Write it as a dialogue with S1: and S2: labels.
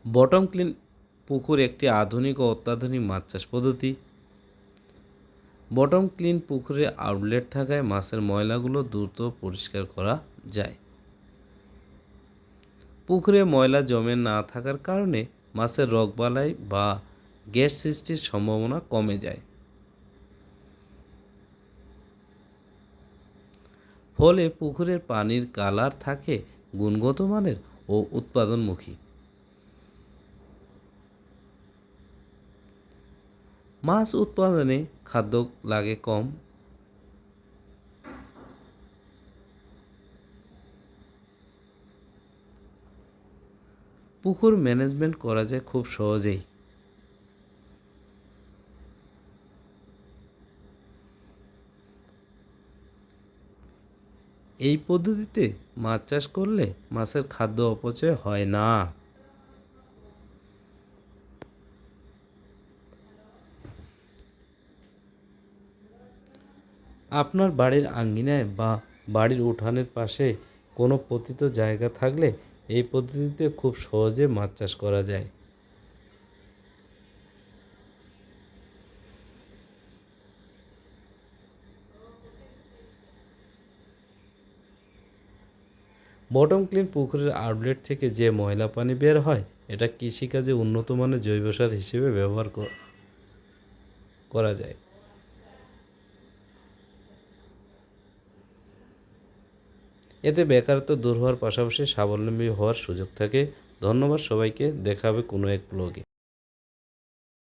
S1: Bottom clean পুকুর একটি আধুনিক ও অত্যাধুনিক মাছ চাষ পদ্ধতি। বটম ক্লিন পুকুরে আউটলেট থাকায় মাছের ময়লাগুলো দ্রুত পরিষ্কার করা যায়। পুকুরে ময়লা জমে না থাকার কারণে মাছের রোগবালাই বা গ্যাস সৃষ্টির সম্ভাবনা কমে যায়। ফলে পুকুরের পানির কালার থাকে গুণগত মানের ও উৎপাদনমুখী। মাছ উৎপাদনে খাদ্য লাগে কম। পুকুর ম্যানেজমেন্ট করা যায় খুব সহজেই। এই পদ্ধতিতে মাছ চাষ করলে মাছের খাদ্য অপচয় হয় না। আপনার বাড়ির আঙ্গিনায় বা বাড়ির উঠানের পাশে কোনো পতিত জায়গা থাকলে এই পদ্ধতিতে খুব সহজে মাছ চাষ করা যায়। বটম ক্লিন পুকুরের আউটলেট থেকে যে ময়লা পানি বের হয় এটা কৃষিকাজে উন্নত মানের জৈব সার হিসেবে ব্যবহার করা যায়। এতে বেকারত্ব দূর হওয়ার পাশাপাশি স্বাবলম্বী হওয়ার সুযোগ থাকে। ধন্যবাদ সবাইকে, দেখা হবে কোনো এক ব্লগে।